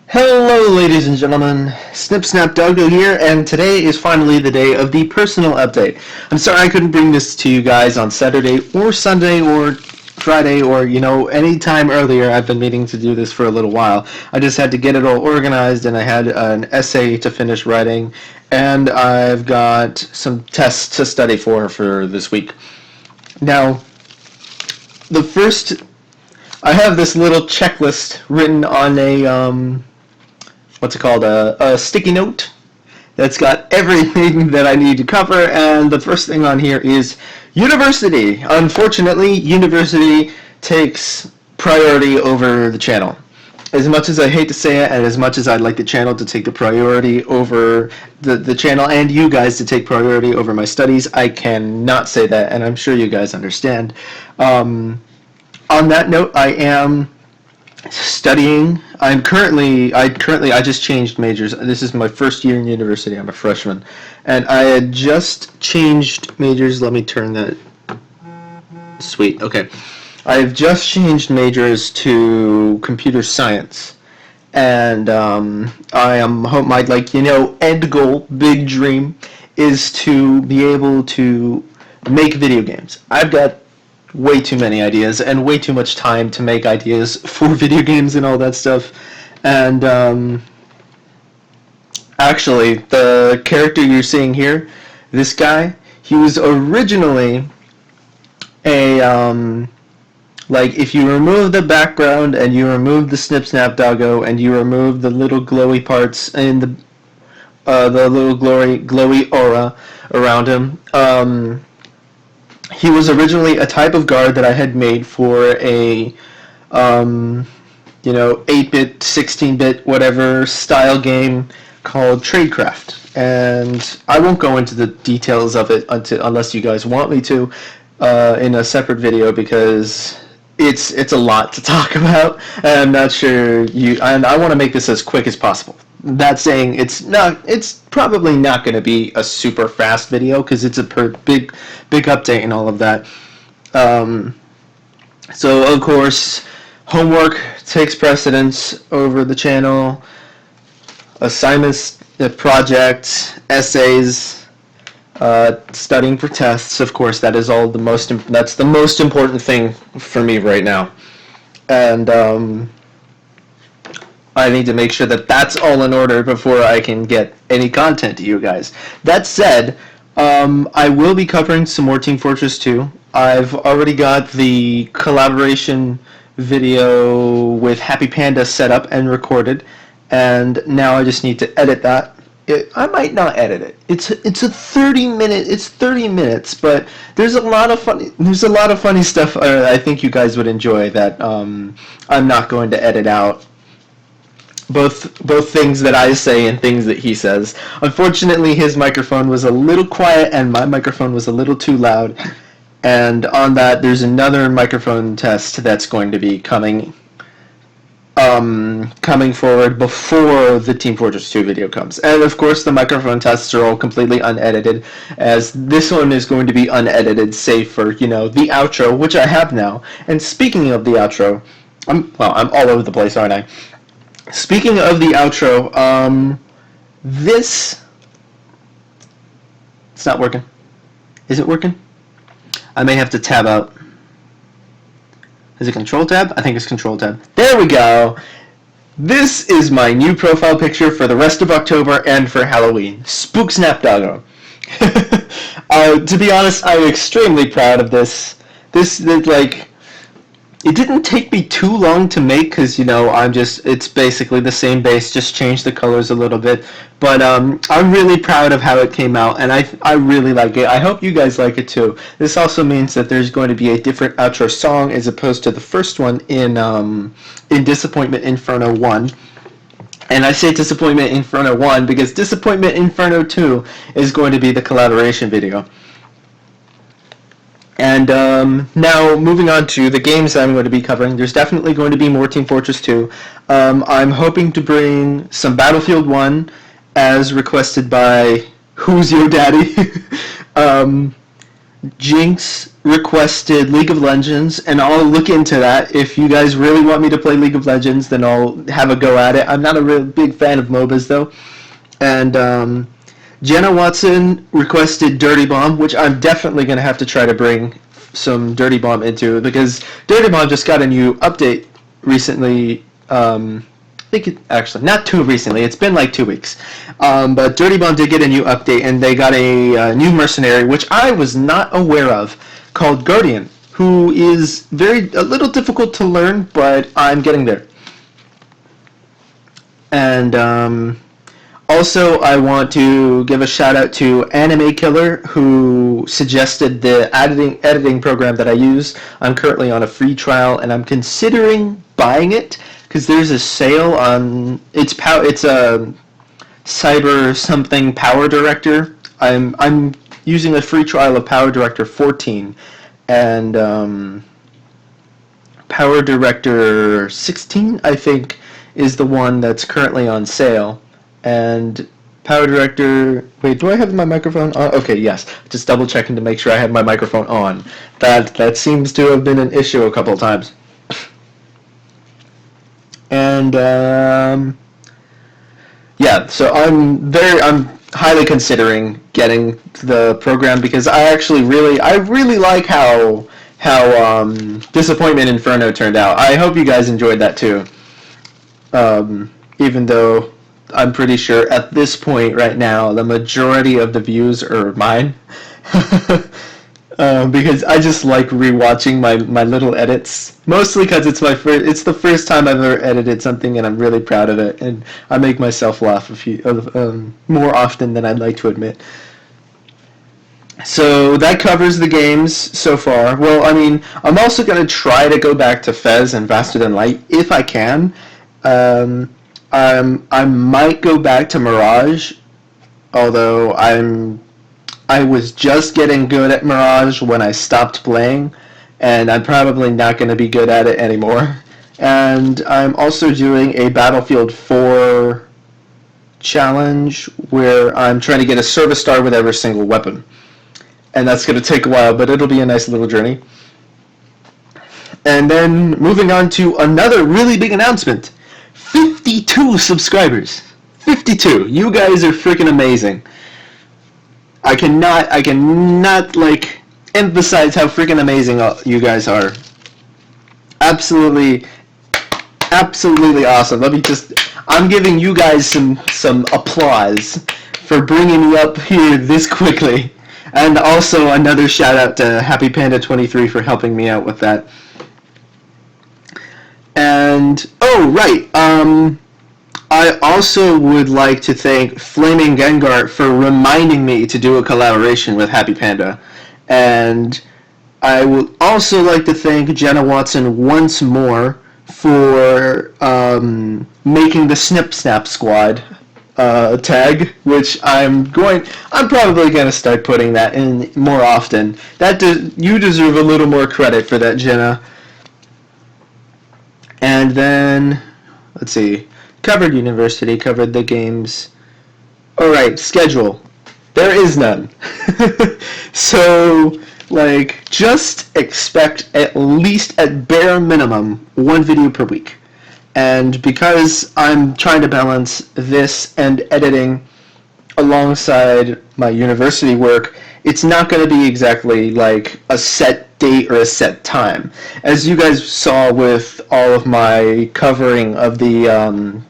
Hello, ladies and gentlemen. Snip Snap Doggo here, and today is finally the day of the personal update. I'm sorry I couldn't bring this to you guys on Saturday or Sunday or Friday or, any time earlier. I've been meaning to do this for a little while. I just had to get it all organized, and I had an essay to finish writing, and I've got some tests to study for this week. Now, the first, I have this little checklist written on a, what's it called, a sticky note that's got everything that I need to cover, and the first thing on here is university. Unfortunately, university takes priority over the channel. As much as I hate to say it, and as much as I'd like the channel to take the priority over the channel and you guys to take priority over my studies, I cannot say that, and I'm sure you guys understand. On that note, I am studying. I just changed majors. This is my first year in university. I'm a freshman, and I had just changed majors. Let me turn that. Sweet. Okay, I have just changed majors to computer science, and I am my end goal, big dream, is to be able to make video games. I've got way too many ideas and way too much time to make ideas for video games and all that stuff. And actually, the character you're seeing here, this guy, he was originally a if you remove the background and you remove the Snip Snap Doggo and you remove the little glowy parts and the little glowy aura around him, he was originally a type of guard that I had made for a 8-bit, 16-bit, whatever style game called Tradecraft. And I won't go into the details of it unless you guys want me to in a separate video, because it's a lot to talk about, and I'm not sure and I want to make this as quick as possible. That saying, it's probably not going to be a super fast video because it's a big update and all of that. So of course, homework takes precedence over the channel. Assignments, projects, essays, studying for tests. Of course, that's the most important thing for me right now, and I need to make sure that that's all in order before I can get any content to you guys. That said, I will be covering some more Team Fortress 2. I've already got the collaboration video with Happy Panda set up and recorded, and now I just need to edit that. I might not edit it. It's 30 minutes, but there's a lot of funny stuff I think you guys would enjoy that I'm not going to edit out. Both things that I say and things that he says. Unfortunately, his microphone was a little quiet and my microphone was a little too loud. And on that, there's another microphone test that's going to be coming forward before the Team Fortress 2 video comes. And of course, the microphone tests are all completely unedited, as this one is going to be unedited, save for, the outro, which I have now. And speaking of the outro, I'm all over the place, aren't I? Speaking of the outro, it's not working. Is it working? I may have to tab out. Is it Control Tab? I think it's Control Tab. There we go. This is my new profile picture for the rest of October and for Halloween. Spook Snap Doggo. To be honest, I'm extremely proud of this. It didn't take me too long to make because, it's basically the same base, just changed the colors a little bit. But I'm really proud of how it came out, and I really like it. I hope you guys like it too. This also means that there's going to be a different outro song as opposed to the first one in Disappointment Inferno 1. And I say Disappointment Inferno 1 because Disappointment Inferno 2 is going to be the collaboration video. And now, moving on to the games I'm going to be covering, there's definitely going to be more Team Fortress 2. I'm hoping to bring some Battlefield 1, as requested by Who's Your Daddy? Jinx requested League of Legends, and I'll look into that. If you guys really want me to play League of Legends, then I'll have a go at it. I'm not a real big fan of MOBAs, though. And Jenna Watson requested Dirty Bomb, which I'm definitely going to have to try to bring some Dirty Bomb into, because Dirty Bomb just got a new update recently. I think actually not too recently. It's been like 2 weeks. But Dirty Bomb did get a new update, and they got a new mercenary, which I was not aware of, called Guardian, who is a little difficult to learn, but I'm getting there. And also, I want to give a shout out to Anime Killer, who suggested the editing program that I use. I'm currently on a free trial, and I'm considering buying it because there's a sale on it's a cyber something PowerDirector. I'm using a free trial of PowerDirector 14, and PowerDirector 16, I think, is the one that's currently on sale. And PowerDirector... Wait, do I have my microphone on? Okay, yes. Just double checking to make sure I have my microphone on. That seems to have been an issue a couple of times. And yeah, so I'm highly considering getting the program, because I really like how Disappointment Inferno turned out. I hope you guys enjoyed that too. Even though I'm pretty sure at this point right now the majority of the views are mine. Because I just like rewatching my little edits, mostly because it's the first time I've ever edited something, and I'm really proud of it, and I make myself laugh more often than I'd like to admit. So that covers the games so far. Well, I mean, I'm also going to try to go back to Fez and Faster Than Light if I can. I might go back to Mirage, although I was just getting good at Mirage when I stopped playing, and I'm probably not going to be good at it anymore. And I'm also doing a Battlefield 4 challenge where I'm trying to get a service star with every single weapon. And that's going to take a while, but it'll be a nice little journey. And then moving on to another really big announcement. 52 subscribers. 52. You guys are freaking amazing. I cannot like emphasize how freaking amazing you guys are. Absolutely awesome. I'm giving you guys some applause for bringing me up here this quickly. And also another shout out to Happy Panda 23 for helping me out with that. And I also would like to thank Flaming Gengar for reminding me to do a collaboration with Happy Panda. And I would also like to thank Jenna Watson once more for making the Snip Snap Squad tag, which I'm probably going to start putting that in more often. You deserve a little more credit for that, Jenna. And then, let's see, covered university, covered the games. Alright, schedule. There is none. So, just expect at least, at bare minimum, one video per week. And because I'm trying to balance this and editing alongside my university work, it's not going to be exactly like a set date or a set time. As you guys saw with all of my covering of the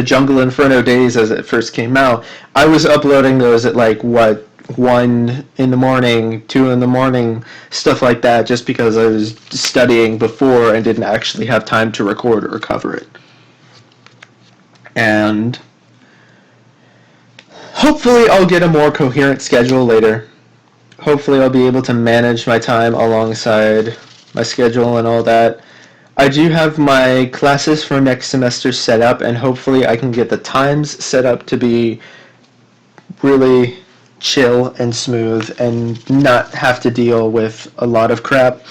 Jungle Inferno days as it first came out, I was uploading those at 1 in the morning, 2 in the morning, stuff like that, just because I was studying before and didn't actually have time to record or cover it. And hopefully I'll get a more coherent schedule later. Hopefully I'll be able to manage my time alongside my schedule and all that. I do have my classes for next semester set up, and hopefully I can get the times set up to be really chill and smooth and not have to deal with a lot of crap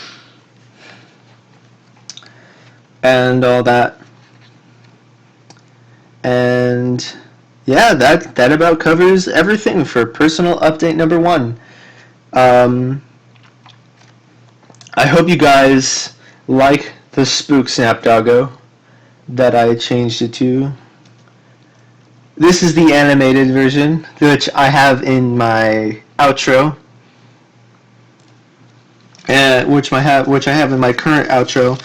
and all that. And yeah, that about covers everything for personal update number 1. I hope you guys like the Spook Snap Doggo that I changed it to. This is the animated version, which I have in my outro, and which I have in my current outro.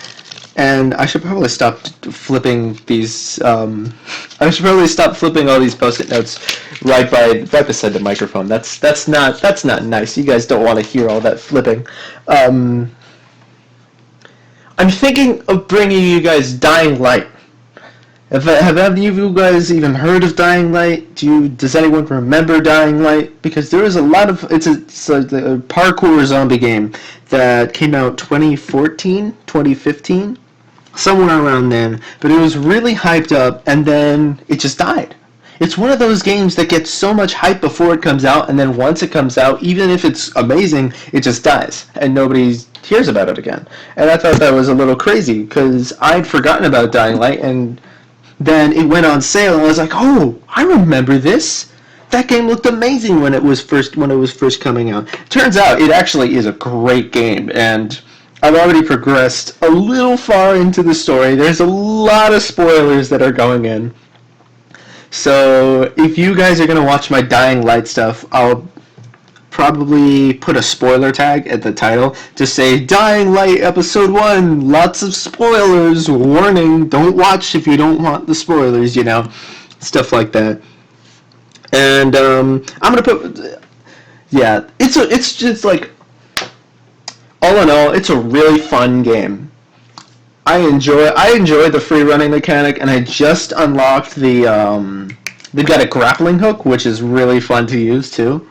And I should probably stop flipping these. I should probably stop flipping all these post-it notes right beside the microphone. That's not nice. You guys don't want to hear all that flipping. I'm thinking of bringing you guys Dying Light. Have any of you guys even heard of Dying Light? Does anyone remember Dying Light? Because there is a lot of it's a parkour zombie game that came out 2014, 2015, somewhere around then. But it was really hyped up, and then it just died. It's one of those games that gets so much hype before it comes out, and then once it comes out, even if it's amazing, it just dies, and nobody hears about it again. And I thought that was a little crazy because I'd forgotten about Dying Light, and then it went on sale, and I was like, "Oh, I remember this. That game looked amazing when it was first coming out." Turns out, it actually is a great game, and I've already progressed a little far into the story. There's a lot of spoilers that are going in. So if you guys are gonna watch my Dying Light stuff, I'll probably put a spoiler tag at the title to say Dying Light Episode 1, lots of spoilers, warning, don't watch if you don't want the spoilers, stuff like that. And I'm gonna put, yeah, it's just like, all in all, it's a really fun game. I enjoy the free running mechanic, and I just unlocked they've got a grappling hook, which is really fun to use too.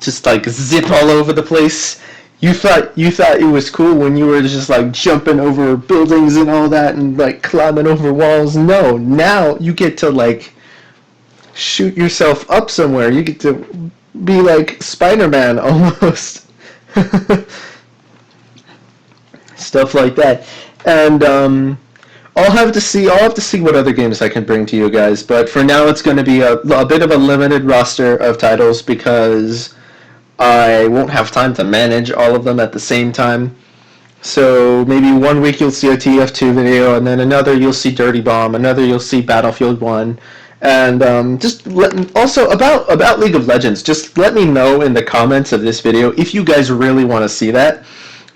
Just like zip all over the place. You thought it was cool when you were just like jumping over buildings and all that and like climbing over walls. No, now you get to like shoot yourself up somewhere. You get to be like Spider-Man almost. Stuff like that. And I'll have to see what other games I can bring to you guys. But for now, it's going to be a bit of a limited roster of titles because I won't have time to manage all of them at the same time. So maybe one week you'll see a TF2 video, and then another you'll see Dirty Bomb, another you'll see Battlefield 1. And also about League of Legends, just let me know in the comments of this video if you guys really want to see that,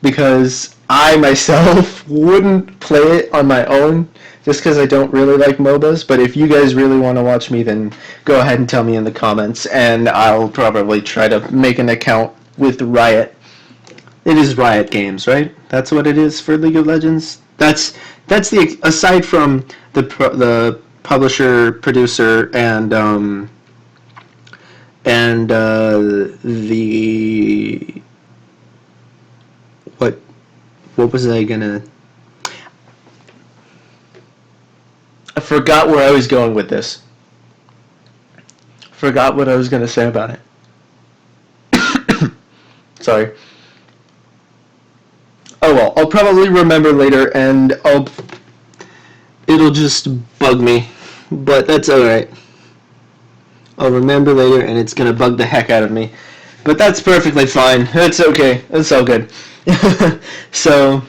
because I myself wouldn't play it on my own just because I don't really like MOBAs, but if you guys really want to watch me, then go ahead and tell me in the comments, and I'll probably try to make an account with Riot. It is Riot Games, right? That's what it is for League of Legends? That's the, aside from the publisher, producer, and the, what was I gonna... I forgot where I was going with this. Forgot what I was gonna say about it. Sorry. Oh well, I'll probably remember later, and it'll just bug me, but that's alright. I'll remember later, and it's gonna bug the heck out of me, but that's perfectly fine. It's okay. It's all good. So,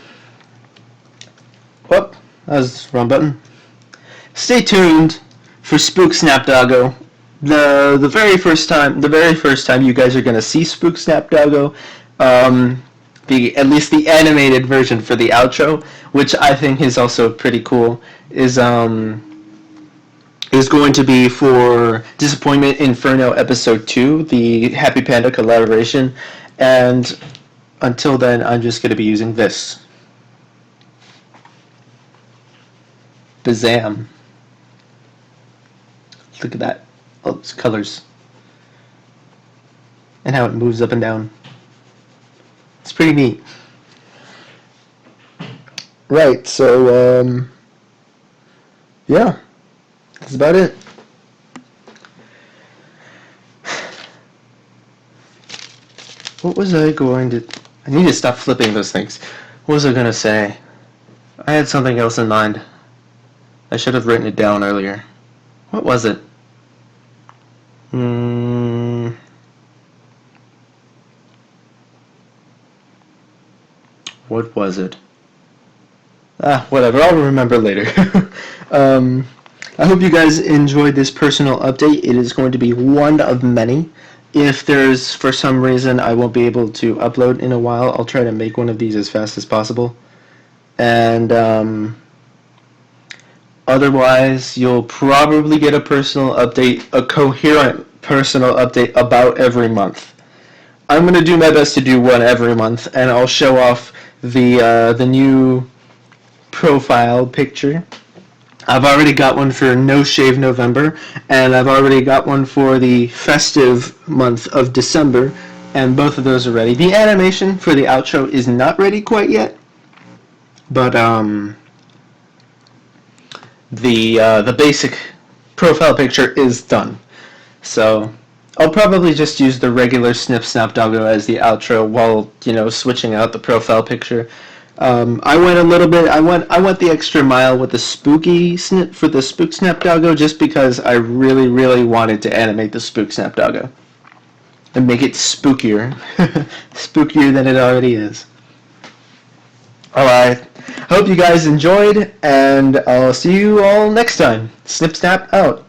whoop, that was the wrong button. Stay tuned for Spook Snap Doggo. The very first time you guys are gonna see Spook Snap Doggo, at least the animated version for the outro, which I think is also pretty cool, is going to be for Disappointment Inferno Episode 2, the Happy Panda collaboration, and until then, I'm just going to be using this. Bazam. Look at that. All those colors. And how it moves up and down. It's pretty neat. Right, so, yeah. That's about it. What was I going to... I need to stop flipping those things. What was I going to say? I had something else in mind. I should have written it down earlier. What was it? What was it? Whatever. I'll remember later. I hope you guys enjoyed this personal update. It is going to be one of many. If there's, for some reason, I won't be able to upload in a while, I'll try to make one of these as fast as possible. And otherwise, you'll probably get a personal update, a coherent personal update about every month. I'm going to do my best to do one every month, and I'll show off the new profile picture. I've already got one for No Shave November, and I've already got one for the festive month of December, and both of those are ready. The animation for the outro is not ready quite yet, but the basic profile picture is done. So I'll probably just use the regular Snip Snap Doggo as the outro while, switching out the profile picture. I went a little bit. I went the extra mile with the spooky snip for the Spook Snap Doggo, just because I really, really wanted to animate the Spook Snap Doggo and make it spookier, spookier than it already is. All right. Hope you guys enjoyed, and I'll see you all next time. Snip Snap out.